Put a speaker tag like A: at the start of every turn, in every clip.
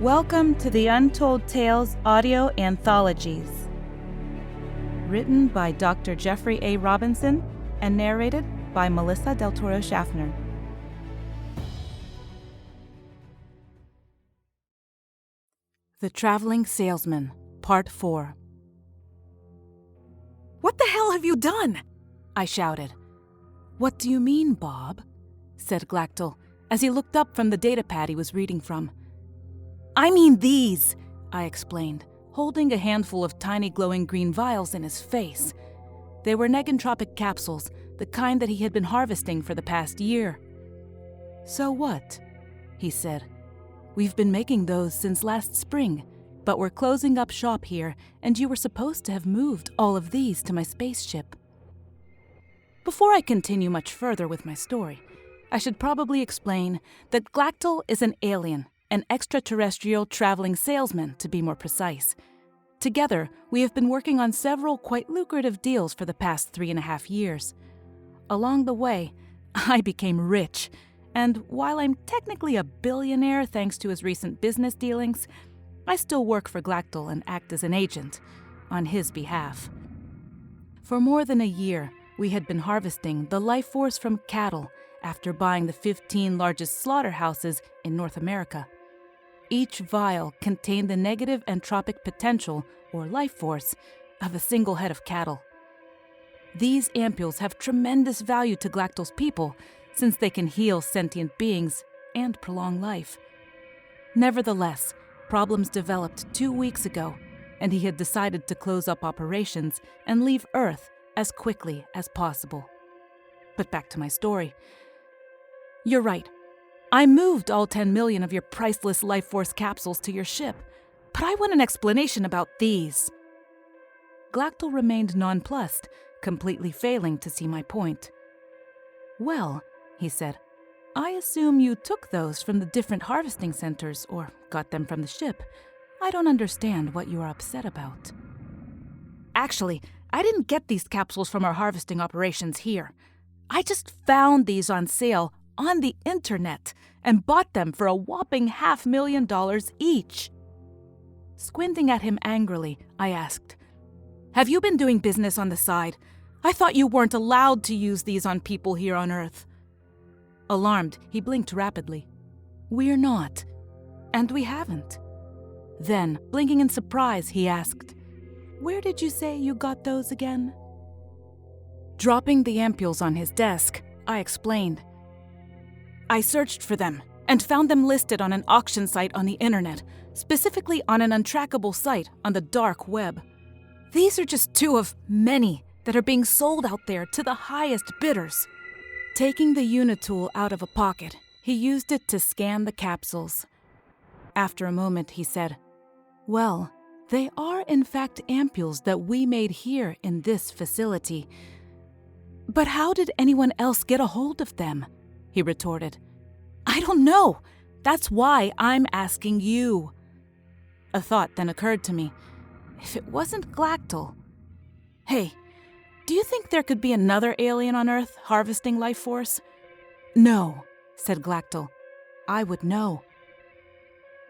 A: Welcome to the Untold Tales audio anthologies. Written by Dr. Jeffrey A. Robinson and narrated by Melissa Del Toro Schaffner. The Traveling Salesman, Part 4. "What the hell have you done?" I shouted. "What do you mean, Bob?" said Glactyl, as he looked up from the datapad he was reading from. "I mean these," I explained, holding a handful of tiny glowing green vials in his face. They were negentropic capsules, the kind that he had been harvesting for the past year. "So what?" he said. "We've been making those since last spring, but we're closing up shop here, and you were supposed to have moved all of these to my spaceship." Before I continue much further with my story, I should probably explain that Glactyl is an alien, an extraterrestrial traveling salesman, to be more precise. Together, we have been working on several quite lucrative deals for the past 3.5 years. Along the way, I became rich, and while I'm technically a billionaire thanks to his recent business dealings, I still work for Glactyl and act as an agent on his behalf. For more than a year, we had been harvesting the life force from cattle after buying the 15 largest slaughterhouses in North America. Each vial contained the negative entropic potential, or life force, of a single head of cattle. These ampules have tremendous value to Glactyl's people, since they can heal sentient beings and prolong life. Nevertheless, problems developed 2 weeks ago, and he had decided to close up operations and leave Earth as quickly as possible. But back to my story. You're right. I moved all 10 million of your priceless life force capsules to your ship, but I want an explanation about these. Glactyl remained nonplussed, completely failing to see my point. "Well," he said, "I assume you took those from the different harvesting centers or got them from the ship. I don't understand what you are upset about." "Actually, I didn't get these capsules from our harvesting operations here. I just found these on sale on the internet and bought them for a whopping $500,000 each." Squinting at him angrily, I asked, "Have you been doing business on the side? I thought you weren't allowed to use these on people here on Earth." Alarmed, he blinked rapidly. "We're not. And we haven't." Then, blinking in surprise, he asked, "Where did you say you got those again?" Dropping the ampules on his desk, I explained. "I searched for them and found them listed on an auction site on the internet, specifically on an untrackable site on the dark web. These are just 2 of many that are being sold out there to the highest bidders." Taking the unitool out of a pocket, he used it to scan the capsules. After a moment, he said, "Well, they are in fact ampules that we made here in this facility. But how did anyone else get a hold of them?" he retorted. "I don't know. That's why I'm asking you." A thought then occurred to me. If it wasn't Glactyl... Hey, do you think there could be another alien on Earth harvesting life force? "No," said Glactyl. "I would know."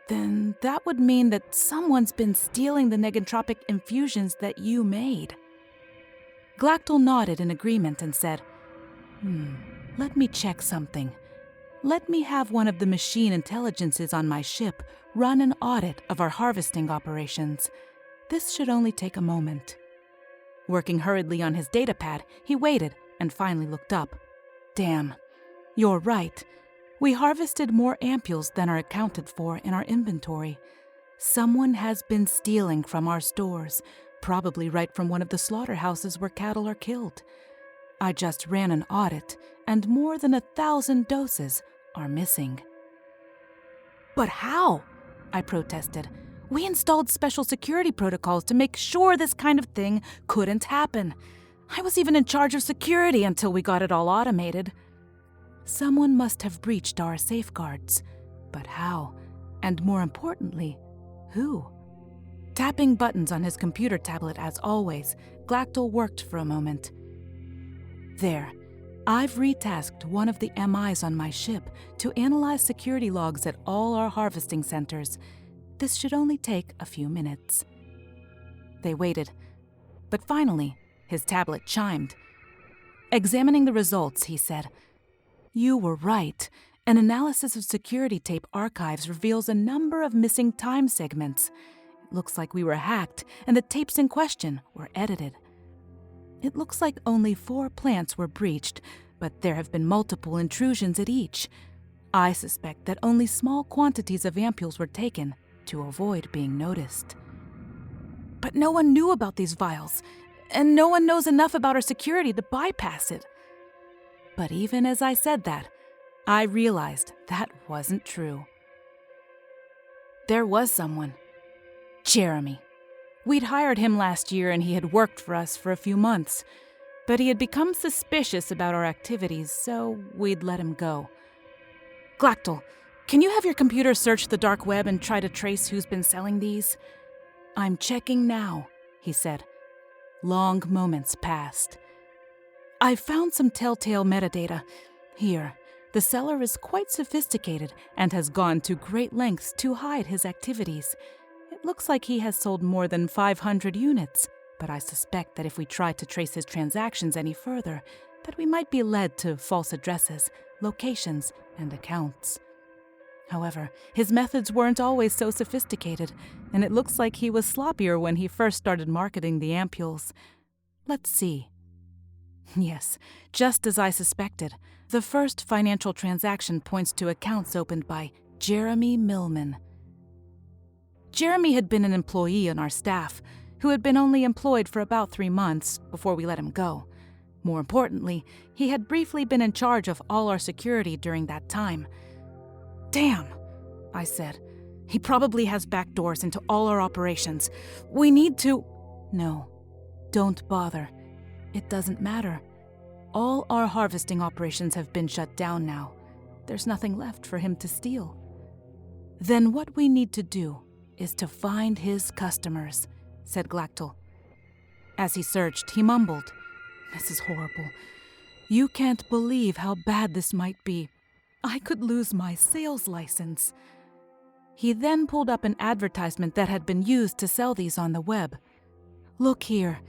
A: "Then that would mean that someone's been stealing the negentropic infusions that you made." Glactyl nodded in agreement and said, Let me check something. Let me have one of the machine intelligences on my ship run an audit of our harvesting operations. This should only take a moment." Working hurriedly on his datapad, he waited and finally looked up. "Damn, you're right. We harvested more ampules than are accounted for in our inventory. Someone has been stealing from our stores, probably right from one of the slaughterhouses where cattle are killed. I just ran an audit, and more than 1,000 doses are missing." "But how?" I protested. "We installed special security protocols to make sure this kind of thing couldn't happen. I was even in charge of security until we got it all automated." "Someone must have breached our safeguards. But how? And more importantly, who?" Tapping buttons on his computer tablet as always, Glactyl worked for a moment. "There. I've retasked one of the MIs on my ship to analyze security logs at all our harvesting centers. This should only take a few minutes." They waited, but finally, his tablet chimed. Examining the results, he said, "You were right. An analysis of security tape archives reveals a number of missing time segments. It looks like we were hacked, and the tapes in question were edited. It looks like only 4 plants were breached, but there have been multiple intrusions at each. I suspect that only small quantities of ampules were taken to avoid being noticed." "But no one knew about these vials, and no one knows enough about our security to bypass it." But even as I said that, I realized that wasn't true. There was someone. Jeremy. We'd hired him last year and he had worked for us for a few months, but he had become suspicious about our activities, so we'd let him go. "Glactyl, can you have your computer search the dark web and try to trace who's been selling these?" "I'm checking now," he said. Long moments passed. "I've found some telltale metadata. Here, the seller is quite sophisticated and has gone to great lengths to hide his activities. It looks like he has sold more than 500 units, but I suspect that if we tried to trace his transactions any further, that we might be led to false addresses, locations, and accounts. However, his methods weren't always so sophisticated, and it looks like he was sloppier when he first started marketing the ampules. Let's see. Yes, just as I suspected, the first financial transaction points to accounts opened by Jeremy Millman. Jeremy had been an employee on our staff, who had been only employed for about 3 months before we let him go. More importantly, he had briefly been in charge of all our security during that time. "Damn," I said. "He probably has back doors into all our operations. We need to—" "No, don't bother. It doesn't matter. All our harvesting operations have been shut down now. There's nothing left for him to steal. Then what we need to do is to find his customers," said Glactyl. As he searched, he mumbled, "This is horrible. You can't believe how bad this might be. I could lose my sales license." He then pulled up an advertisement that had been used to sell these on the web. "Look here."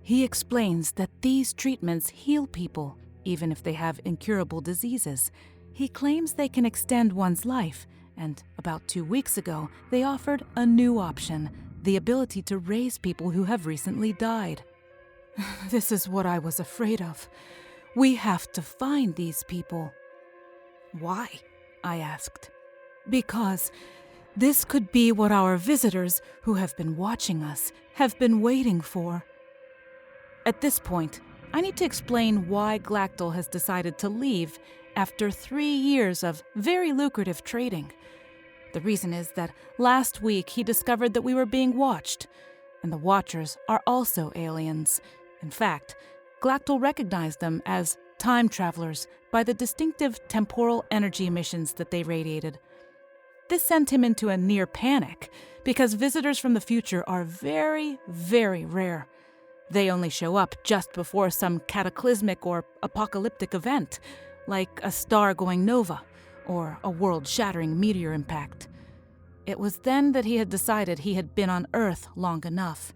A: He explains that these treatments heal people, even if they have incurable diseases. He claims they can extend one's life, and about 2 weeks ago, they offered a new option, the ability to raise people who have recently died. This is what I was afraid of. We have to find these people. "Why?" I asked. "Because this could be what our visitors, who have been watching us, have been waiting for." At this point, I need to explain why Glactyl has decided to leave after 3 years of very lucrative trading. The reason is that last week he discovered that we were being watched, and the Watchers are also aliens. In fact, Glactyl recognized them as time travelers by the distinctive temporal energy emissions that they radiated. This sent him into a near panic, because visitors from the future are very, very rare. They only show up just before some cataclysmic or apocalyptic event, like a star going nova or a world-shattering meteor impact. It was then that he had decided he had been on Earth long enough,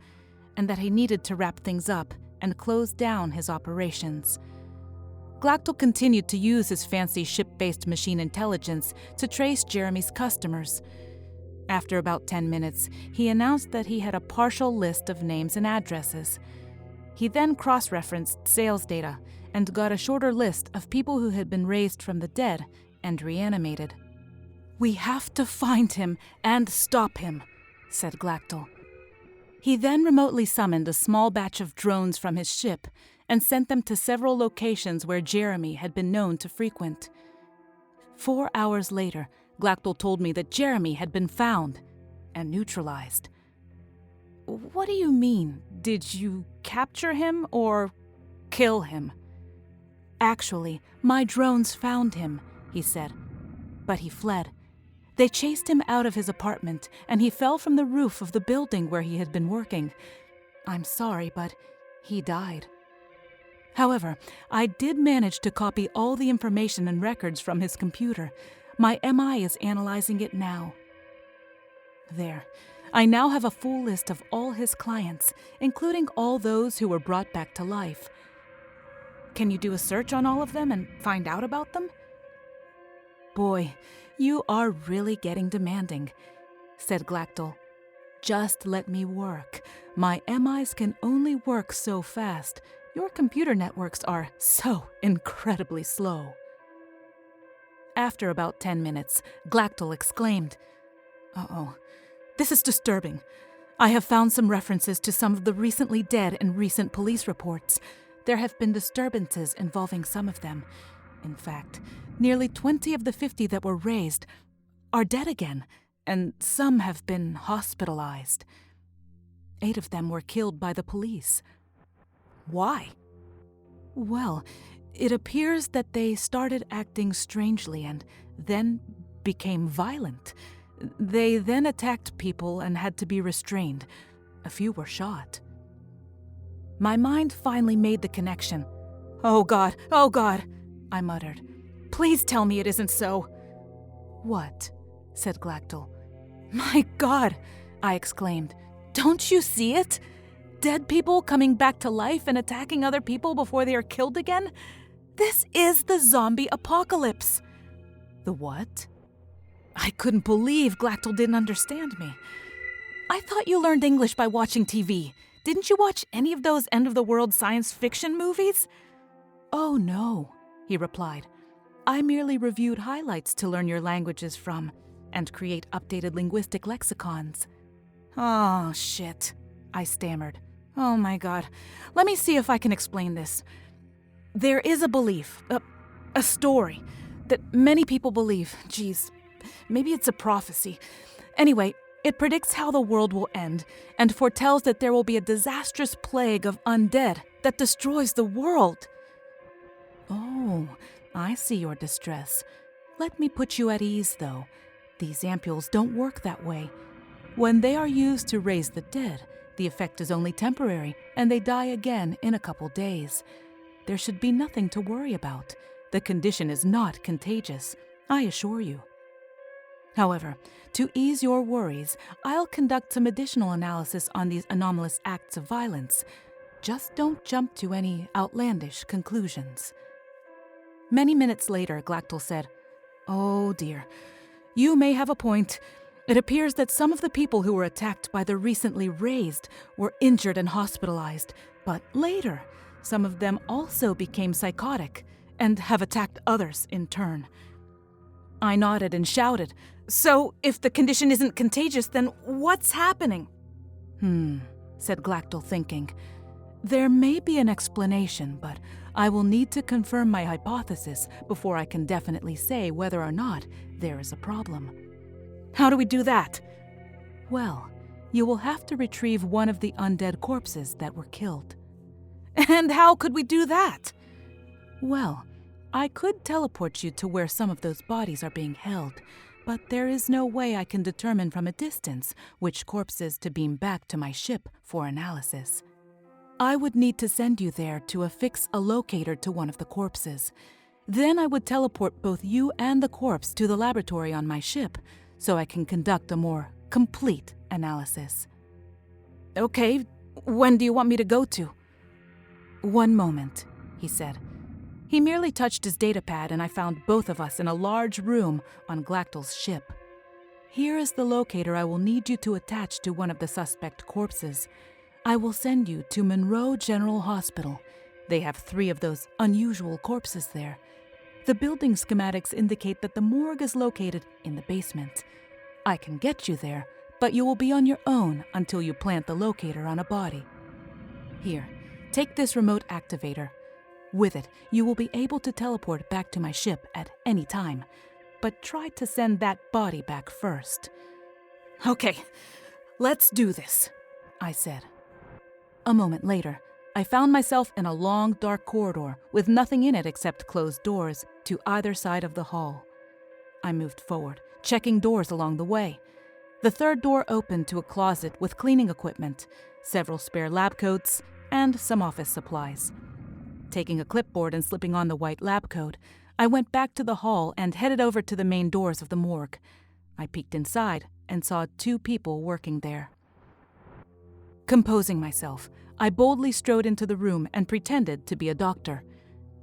A: and that he needed to wrap things up and close down his operations. Glactyl continued to use his fancy ship-based machine intelligence to trace Jeremy's customers. After about 10 minutes, he announced that he had a partial list of names and addresses. He then cross-referenced sales data and got a shorter list of people who had been raised from the dead and reanimated. "We have to find him and stop him," said Glactyl. He then remotely summoned a small batch of drones from his ship and sent them to several locations where Jeremy had been known to frequent. 4 hours later, Glactyl told me that Jeremy had been found and neutralized. "What do you mean? Did you capture him or kill him?" "Actually, my drones found him," he said, "but he fled. They chased him out of his apartment, and he fell from the roof of the building where he had been working. I'm sorry, but he died. However, I did manage to copy all the information and records from his computer. My MI is analyzing it now." There. I now have a full list of all his clients, including all those who were brought back to life. Can you do a search on all of them and find out about them? Boy, you are really getting demanding, said Glactyl. Just let me work. My MIs can only work so fast. Your computer networks are so incredibly slow. After about 10 minutes, Glactyl exclaimed, "Uh-oh, this is disturbing. I have found some references to some of the recently dead in recent police reports. There have been disturbances involving some of them. In fact, nearly 20 of the 50 that were raised are dead again, and some have been hospitalized. 8 of them were killed by the police." "Why?" "Well, it appears that they started acting strangely and then became violent. They then attacked people and had to be restrained. A few were shot." My mind finally made the connection. Oh God, I muttered. "Please tell me it isn't so." "What?" said Glactyl. "My God," I exclaimed. "Don't you see it? Dead people coming back to life and attacking other people before they are killed again? This is the zombie apocalypse." "The what?" I couldn't believe Glactyl didn't understand me. "I thought you learned English by watching TV. Didn't you watch any of those end-of-the-world science fiction movies?" "Oh, no," he replied. "I merely reviewed highlights to learn your languages from and create updated linguistic lexicons." "Oh, shit," I stammered. "Oh my God. Let me see if I can explain this. There is a belief, a story, that many people believe. Geez, maybe it's a prophecy. Anyway, it predicts how the world will end and foretells that there will be a disastrous plague of undead that destroys the world." "Oh, I see your distress. Let me put you at ease, though. These ampules don't work that way. When they are used to raise the dead, the effect is only temporary, and they die again in a couple days. There should be nothing to worry about. The condition is not contagious, I assure you. However, to ease your worries, I'll conduct some additional analysis on these anomalous acts of violence. Just don't jump to any outlandish conclusions." Many minutes later, Glactyl said, "Oh dear, you may have a point. It appears that some of the people who were attacked by the recently raised were injured and hospitalized, but later, some of them also became psychotic and have attacked others in turn." I nodded and shouted, "So, if the condition isn't contagious, then what's happening?" Said Glactyl, thinking. "There may be an explanation, but I will need to confirm my hypothesis before I can definitely say whether or not there is a problem." "How do we do that?" "Well, you will have to retrieve one of the undead corpses that were killed." "And how could we do that?" "Well, I could teleport you to where some of those bodies are being held, but there is no way I can determine from a distance which corpses to beam back to my ship for analysis. I would need to send you there to affix a locator to one of the corpses. Then I would teleport both you and the corpse to the laboratory on my ship, so I can conduct a more complete analysis." "Okay, when do you want me to go to?" "One moment," he said. He merely touched his datapad and I found both of us in a large room on Glactyl's ship. "Here is the locator I will need you to attach to one of the suspect corpses. I will send you to Monroe General Hospital. They have 3 of those unusual corpses there. The building schematics indicate that the morgue is located in the basement. I can get you there, but you will be on your own until you plant the locator on a body. Here, take this remote activator. With it, you will be able to teleport back to my ship at any time, but try to send that body back first." "Okay, let's do this," I said. A moment later, I found myself in a long, dark corridor with nothing in it except closed doors to either side of the hall. I moved forward, checking doors along the way. The third door opened to a closet with cleaning equipment, several spare lab coats, and some office supplies. Taking a clipboard and slipping on the white lab coat, I went back to the hall and headed over to the main doors of the morgue. I peeked inside and saw 2 people working there. Composing myself, I boldly strode into the room and pretended to be a doctor.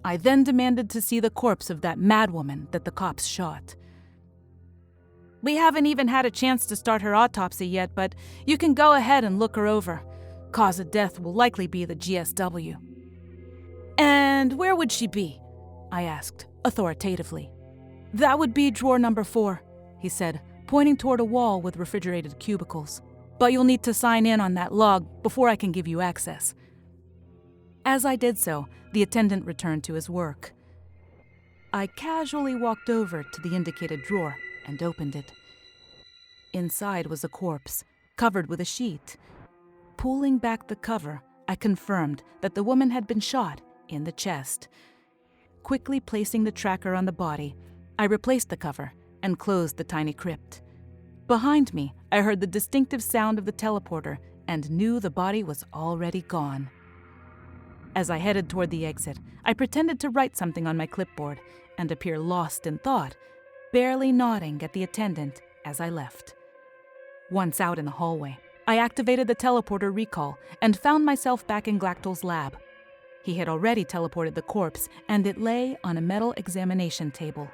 A: I then demanded to see the corpse of that madwoman that the cops shot. "We haven't even had a chance to start her autopsy yet, but you can go ahead and look her over. Cause of death will likely be the GSW." "And where would she be?" I asked, authoritatively. "That would be drawer number 4, he said, pointing toward a wall with refrigerated cubicles. "But you'll need to sign in on that log before I can give you access." As I did so, the attendant returned to his work. I casually walked over to the indicated drawer and opened it. Inside was a corpse, covered with a sheet. Pulling back the cover, I confirmed that the woman had been shot in the chest. Quickly placing the tracker on the body, I replaced the cover and closed the tiny crypt. Behind me, I heard the distinctive sound of the teleporter and knew the body was already gone. As I headed toward the exit, I pretended to write something on my clipboard and appear lost in thought, barely nodding at the attendant as I left. Once out in the hallway, I activated the teleporter recall and found myself back in Glactyl's lab. He had already teleported the corpse, and it lay on a metal examination table.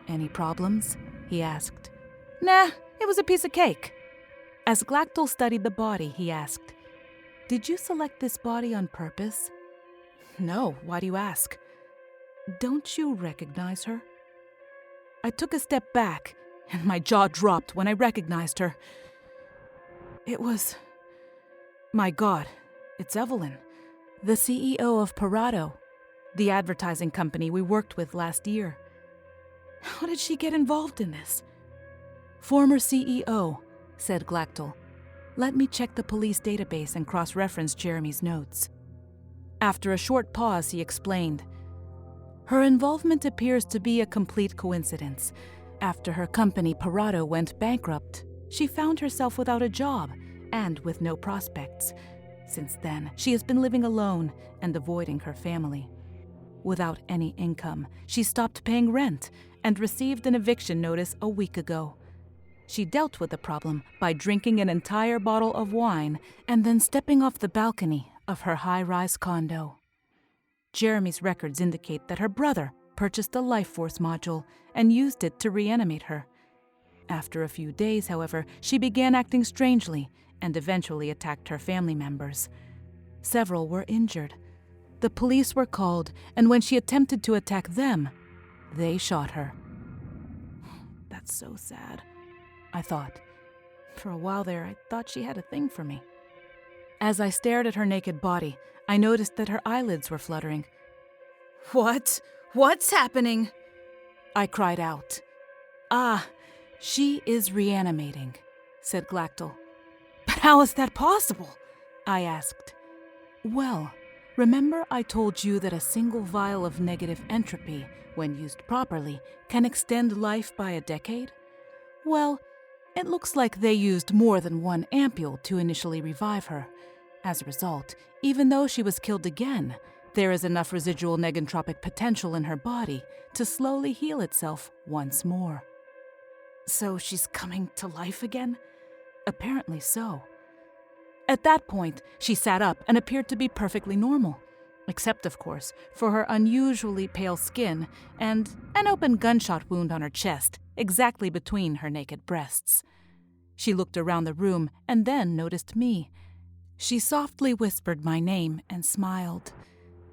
A: "Any problems?" he asked. "Nah, it was a piece of cake." As Glactyl studied the body, he asked, "Did you select this body on purpose?" "No, why do you ask?" "Don't you recognize her?" I took a step back, and my jaw dropped when I recognized her. It was... My God, it's Evelyn, the CEO of Parado, the advertising company we worked with last year. How did she get involved in this? "Former CEO, said Glactyl. "Let me check the police database and cross-reference Jeremy's notes." After a short pause, he explained, "Her involvement appears to be a complete coincidence. After her company Parado went bankrupt, she found herself without a job and with no prospects. Since then, she has been living alone and avoiding her family. Without any income, she stopped paying rent and received an eviction notice a week ago. She dealt with the problem by drinking an entire bottle of wine and then stepping off the balcony of her high-rise condo. Jeremy's records indicate that her brother purchased a life force module and used it to reanimate her. After a few days, however, she began acting strangely and eventually attacked her family members. Several were injured. The police were called, and when she attempted to attack them, they shot her." "That's so sad," I thought. For a while there, I thought she had a thing for me. As I stared at her naked body, I noticed that her eyelids were fluttering. "What? What's happening?" I cried out. "Ah, she is reanimating," said Glactyl. "But how is that possible?" I asked. "Well, remember I told you that a single vial of negative entropy, when used properly, can extend life by a decade? Well, it looks like they used more than 1 ampule to initially revive her. As a result, even though she was killed again, there is enough residual negentropic potential in her body to slowly heal itself once more." "So she's coming to life again?" "Apparently so." At that point, she sat up and appeared to be perfectly normal, except, of course, for her unusually pale skin and an open gunshot wound on her chest, exactly between her naked breasts. She looked around the room and then noticed me. She softly whispered my name and smiled.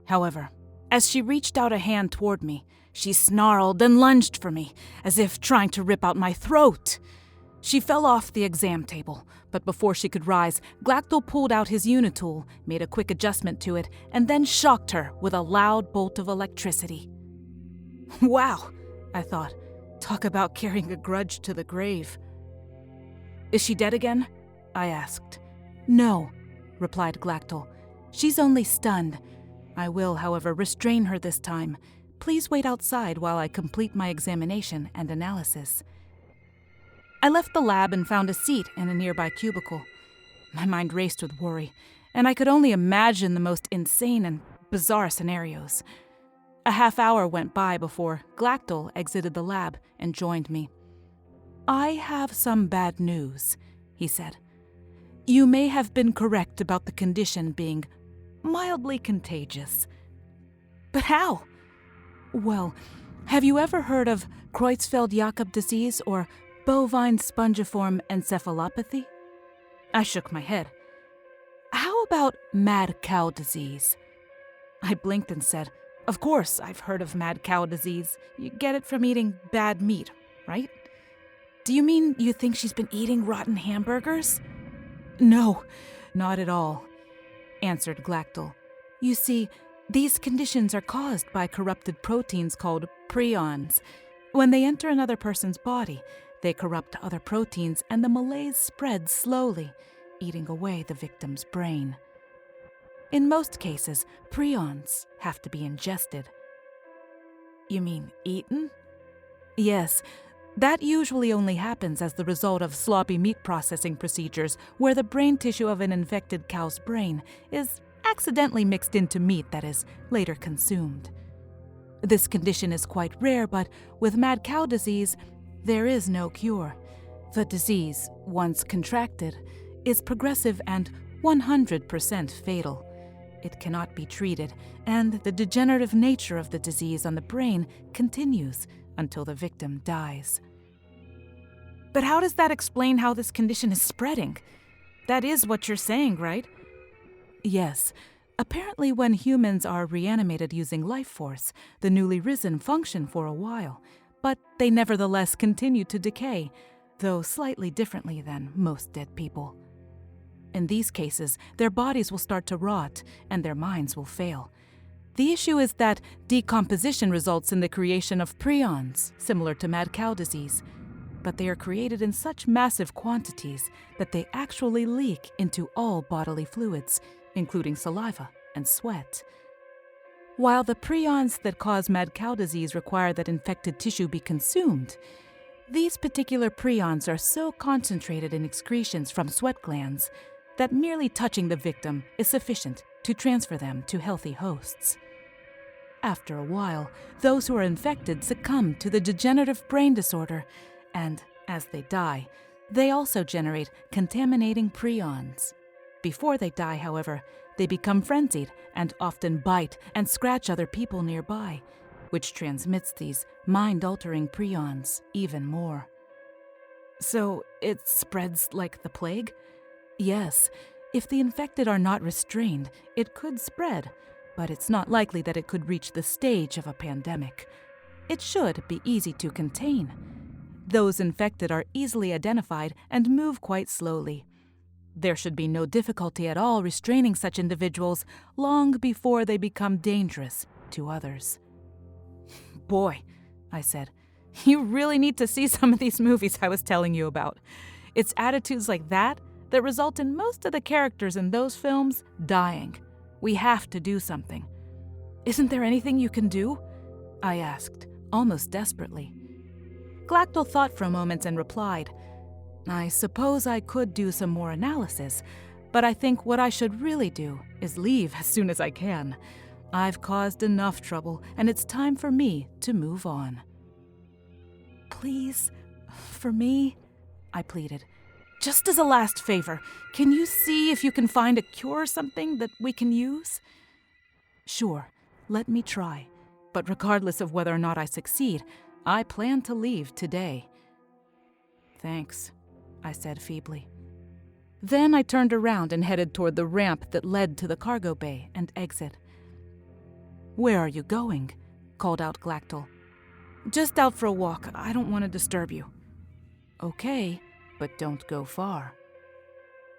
A: However, as she reached out a hand toward me, she snarled and lunged for me, as if trying to rip out my throat. She fell off the exam table, but before she could rise, Glactyl pulled out his unitool, made a quick adjustment to it, and then shocked her with a loud bolt of electricity. "Wow," I thought. Talk about carrying a grudge to the grave. "Is she dead again?" I asked. "No," replied Glactyl. "She's only stunned. I will, however, restrain her this time. Please wait outside while I complete my examination and analysis." I left the lab and found a seat in a nearby cubicle. My mind raced with worry, and I could only imagine the most insane and bizarre scenarios. A half hour went by before Glactyl exited the lab and joined me. I have some bad news, he said. You may have been correct about the condition being mildly contagious. But how? Well, have you ever heard of Creutzfeldt-Jakob disease or bovine spongiform encephalopathy? I shook my head. How about mad cow disease? I blinked and said, Of course, I've heard of mad cow disease. You get it from eating bad meat, right? Do you mean you think she's been eating rotten hamburgers? No, not at all, answered Glactyl. You see, these conditions are caused by corrupted proteins called prions. When they enter another person's body, they corrupt other proteins and the malaise spreads slowly, eating away the victim's brain. In most cases, prions have to be ingested. You mean eaten? Yes, that usually only happens as the result of sloppy meat processing procedures where the brain tissue of an infected cow's brain is accidentally mixed into meat that is later consumed. This condition is quite rare, but with mad cow disease, there is no cure. The disease, once contracted, is progressive and 100% fatal. It cannot be treated, and the degenerative nature of the disease on the brain continues until the victim dies. But how does that explain how this condition is spreading? That is what you're saying, right? Yes. Apparently when humans are reanimated using life force, the newly risen function for a while, but they nevertheless continue to decay, though slightly differently than most dead people. In these cases, their bodies will start to rot and their minds will fail. The issue is that decomposition results in the creation of prions, similar to mad cow disease, but they are created in such massive quantities that they actually leak into all bodily fluids, including saliva and sweat. While the prions that cause mad cow disease require that infected tissue be consumed, these particular prions are so concentrated in excretions from sweat glands that merely touching the victim is sufficient to transfer them to healthy hosts. After a while, those who are infected succumb to the degenerative brain disorder, and as they die, they also generate contaminating prions. Before they die, however, they become frenzied and often bite and scratch other people nearby, which transmits these mind-altering prions even more. So it spreads like the plague? Yes, if the infected are not restrained, it could spread, but it's not likely that it could reach the stage of a pandemic. It should be easy to contain. Those infected are easily identified and move quite slowly. There should be no difficulty at all restraining such individuals long before they become dangerous to others. Boy, I said, you really need to see some of these movies I was telling you about. It's attitudes like that result in most of the characters in those films dying. We have to do something. Isn't there anything you can do? I asked, almost desperately. Glactyl thought for a moment and replied, I suppose I could do some more analysis, but I think what I should really do is leave as soon as I can. I've caused enough trouble, and it's time for me to move on. Please, for me, I pleaded. Just as a last favor, can you see if you can find a cure or something that we can use? Sure, let me try. But regardless of whether or not I succeed, I plan to leave today. Thanks, I said feebly. Then I turned around and headed toward the ramp that led to the cargo bay and exit. Where are you going? Called out Glactyl. Just out for a walk. I don't want to disturb you. Okay, but don't go far.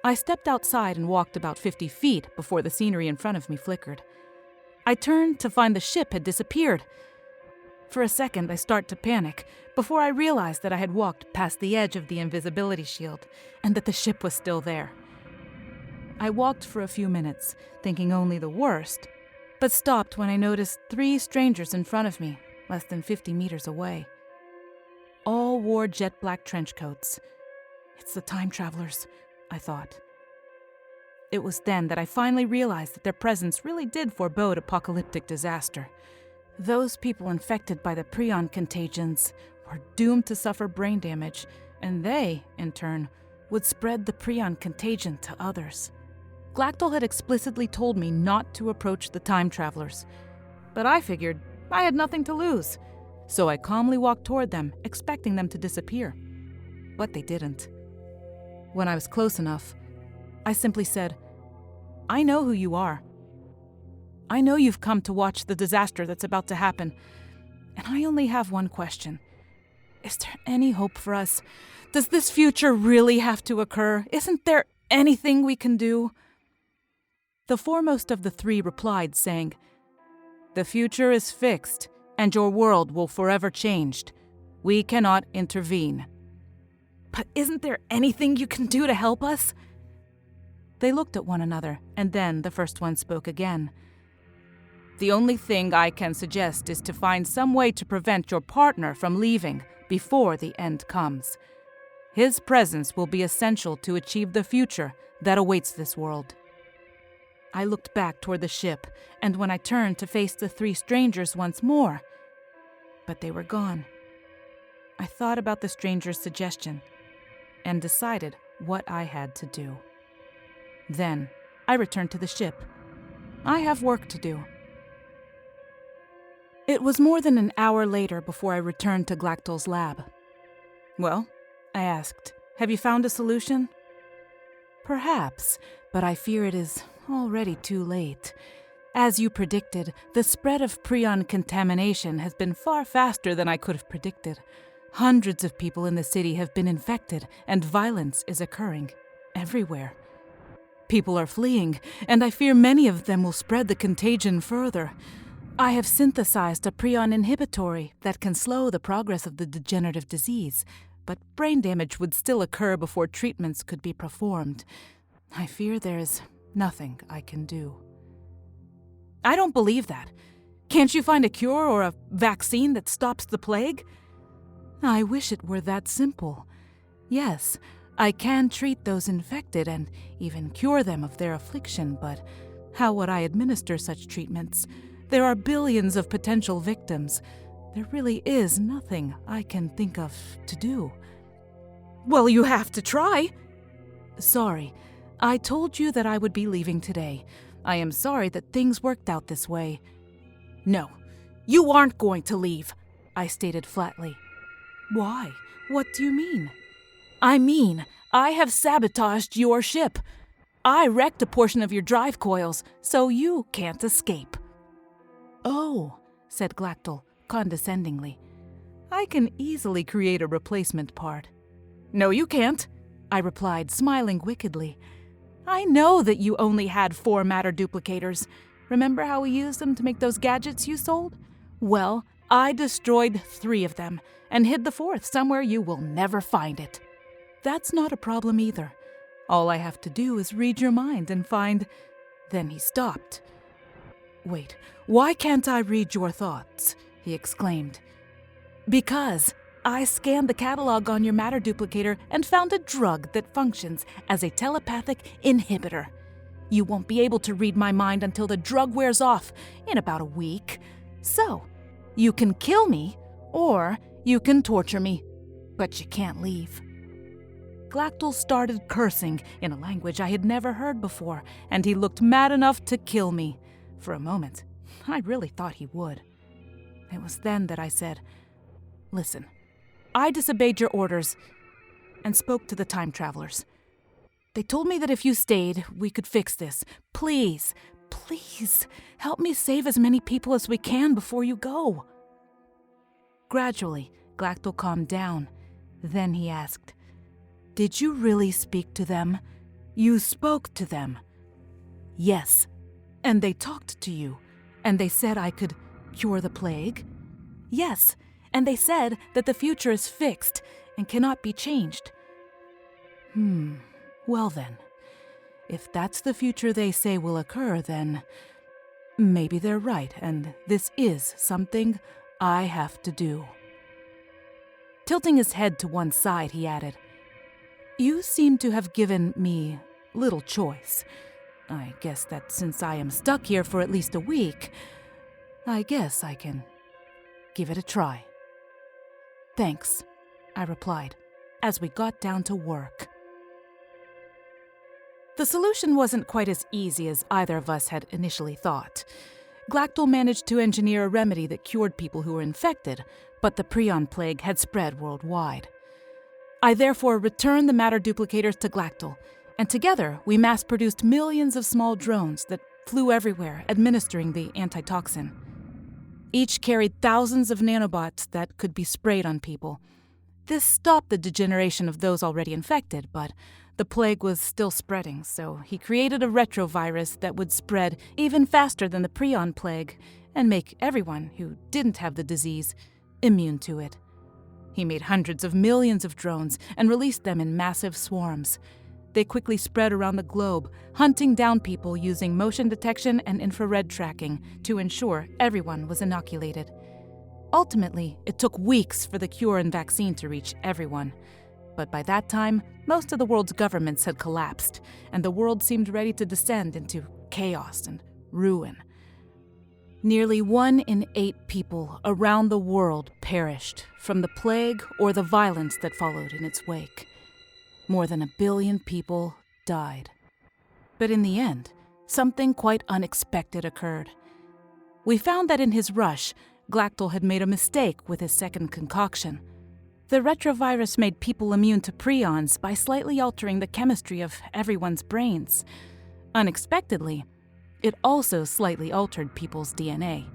A: I stepped outside and walked about 50 feet before the scenery in front of me flickered. I turned to find the ship had disappeared. For a second, I start to panic before I realized that I had walked past the edge of the invisibility shield and that the ship was still there. I walked for a few minutes, thinking only the worst, but stopped when I noticed 3 strangers in front of me, less than 50 meters away. All wore jet-black trench coats. It's the time travelers, I thought. It was then that I finally realized that their presence really did forebode apocalyptic disaster. Those people infected by the prion contagions were doomed to suffer brain damage and they, in turn, would spread the prion contagion to others. Glactyl had explicitly told me not to approach the time travelers, but I figured I had nothing to lose, so I calmly walked toward them, expecting them to disappear. But they didn't. When I was close enough, I simply said, "I know who you are. I know you've come to watch the disaster that's about to happen, and I only have one question. Is there any hope for us? Does this future really have to occur? Isn't there anything we can do?" The foremost of the three replied, saying, "The future is fixed, and your world will forever changed. We cannot intervene." "But isn't there anything you can do to help us?" They looked at one another, and then the first one spoke again. "The only thing I can suggest is to find some way to prevent your partner from leaving before the end comes. His presence will be essential to achieve the future that awaits this world." I looked back toward the ship, and when I turned to face the three strangers once more, but they were gone. I thought about the stranger's suggestion and decided what I had to do. Then I returned to the ship. I have work to do. It was more than an hour later before I returned to Glactyl's lab. "Well," I asked, "have you found a solution?" "Perhaps, but I fear it is already too late. As you predicted, the spread of prion contamination has been far faster than I could have predicted. Hundreds of people in the city have been infected, and violence is occurring everywhere. People are fleeing, and I fear many of them will spread the contagion further. I have synthesized a prion inhibitory that can slow the progress of the degenerative disease, but brain damage would still occur before treatments could be performed. I fear there is nothing I can do." "I don't believe that. Can't you find a cure or a vaccine that stops the plague?" "I wish it were that simple. Yes, I can treat those infected and even cure them of their affliction, but how would I administer such treatments? There are billions of potential victims. There really is nothing I can think of to do." "Well, you have to try." "Sorry, I told you that I would be leaving today. I am sorry that things worked out this way." "No, you aren't going to leave," I stated flatly. "Why? What do you mean?" "I mean, I have sabotaged your ship. I wrecked a portion of your drive coils, so you can't escape." "Oh," said Glactyl condescendingly. "I can easily create a replacement part." "No, you can't," I replied, smiling wickedly. "I know that you only had 4 matter duplicators. Remember how we used them to make those gadgets you sold? Well, I destroyed 3 of them and hid the 4th somewhere you will never find it." "That's not a problem either. All I have to do is read your mind and find—" Then he stopped. "Wait, why can't I read your thoughts?" he exclaimed. "Because I scanned the catalog on your matter duplicator and found a drug that functions as a telepathic inhibitor. You won't be able to read my mind until the drug wears off in about a week. So, you can kill me or you can torture me, but you can't leave." Glactyl started cursing in a language I had never heard before, and he looked mad enough to kill me. For a moment, I really thought he would. It was then that I said, "Listen, I disobeyed your orders and spoke to the time travelers. They told me that if you stayed, we could fix this. Please, please, help me save as many people as we can before you go." Gradually, Glactyl calmed down. Then he asked, "Did you really speak to them? You spoke to them?" "Yes. And they talked to you, and they said I could cure the plague?" "Yes, and they said that the future is fixed and cannot be changed." Well then, if that's the future they say will occur, then maybe they're right, and this is something I have to do." Tilting his head to one side, he added, "You seem to have given me little choice. I guess that since I am stuck here for at least a week, I guess I can give it a try." "Thanks," I replied. as we got down to work. The solution wasn't quite as easy as either of us had initially thought. Glactyl managed to engineer a remedy that cured people who were infected, but the prion plague had spread worldwide. I therefore returned the matter duplicators to Glactyl, and together we mass-produced millions of small drones that flew everywhere, administering the antitoxin. Each carried thousands of nanobots that could be sprayed on people. This stopped the degeneration of those already infected, but the plague was still spreading, so he created a retrovirus that would spread even faster than the prion plague and make everyone who didn't have the disease immune to it. He made hundreds of millions of drones and released them in massive swarms. They quickly spread around the globe, hunting down people using motion detection and infrared tracking to ensure everyone was inoculated. Ultimately, it took weeks for the cure and vaccine to reach everyone. But by that time, most of the world's governments had collapsed, and the world seemed ready to descend into chaos and ruin. Nearly 1 in 8 people around the world perished from the plague or the violence that followed in its wake. More than 1 billion people died. But in the end, something quite unexpected occurred. We found that in his rush, Glactyl had made a mistake with his second concoction. The retrovirus made people immune to prions by slightly altering the chemistry of everyone's brains. Unexpectedly, it also slightly altered people's DNA.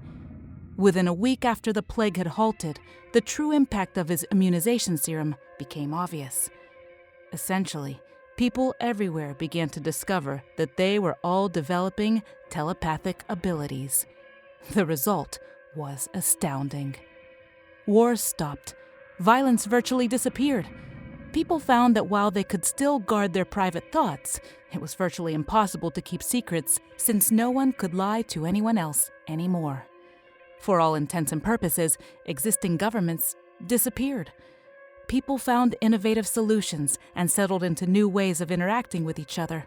A: Within a week after the plague had halted, the true impact of his immunization serum became obvious. Essentially, people everywhere began to discover that they were all developing telepathic abilities. The result was astounding. Wars stopped. Violence virtually disappeared. People found that while they could still guard their private thoughts, it was virtually impossible to keep secrets since no one could lie to anyone else anymore. For all intents and purposes, existing governments disappeared. People found innovative solutions and settled into new ways of interacting with each other.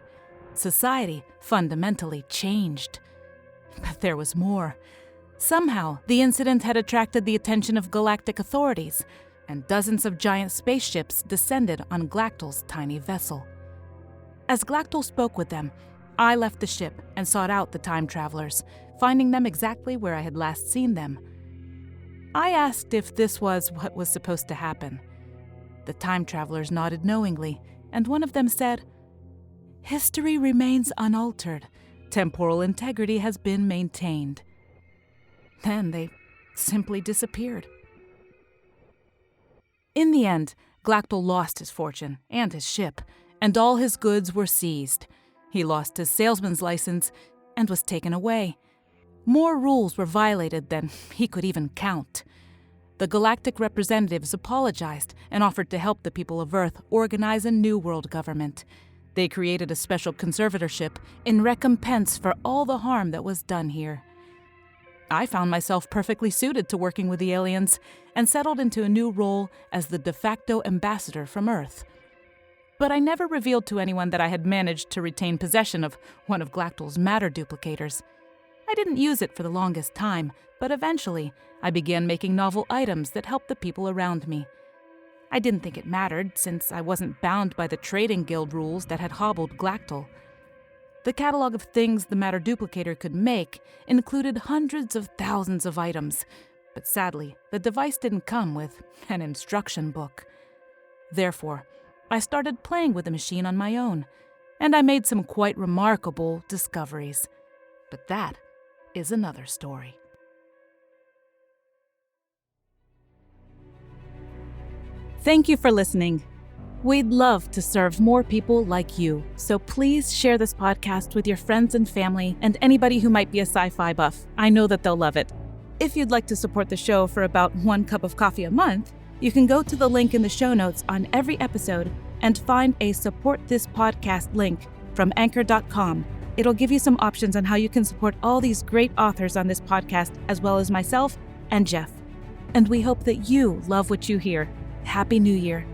A: Society fundamentally changed. But there was more. Somehow, the incident had attracted the attention of galactic authorities, and dozens of giant spaceships descended on Glactyl's tiny vessel. As Glactyl spoke with them, I left the ship and sought out the time travelers, finding them exactly where I had last seen them. I asked if this was what was supposed to happen. The time travelers nodded knowingly, and one of them said, "History remains unaltered. Temporal integrity has been maintained." Then they simply disappeared. In the end, Glactyl lost his fortune and his ship, and all his goods were seized. He lost his salesman's license and was taken away. More rules were violated than he could even count. The galactic representatives apologized and offered to help the people of Earth organize a new world government. They created a special conservatorship in recompense for all the harm that was done here. I found myself perfectly suited to working with the aliens and settled into a new role as the de facto ambassador from Earth. But I never revealed to anyone that I had managed to retain possession of one of Glactyl's matter duplicators. I didn't use it for the longest time, but eventually I began making novel items that helped the people around me. I didn't think it mattered, since I wasn't bound by the trading guild rules that had hobbled Glactyl. The catalog of things the matter duplicator could make included hundreds of thousands of items, but sadly, the device didn't come with an instruction book. Therefore, I started playing with the machine on my own, and I made some quite remarkable discoveries. But that is another story. Thank you for listening. We'd love to serve more people like you, so please share this podcast with your friends and family and anybody who might be a sci-fi buff. I know that they'll love it. If you'd like to support the show for about 1 cup of coffee a month, you can go to the link in the show notes on every episode and find a Support This Podcast link from Anchor.com. It'll give you some options on how you can support all these great authors on this podcast, as well as myself and Jeff. And we hope that you love what you hear. Happy New Year.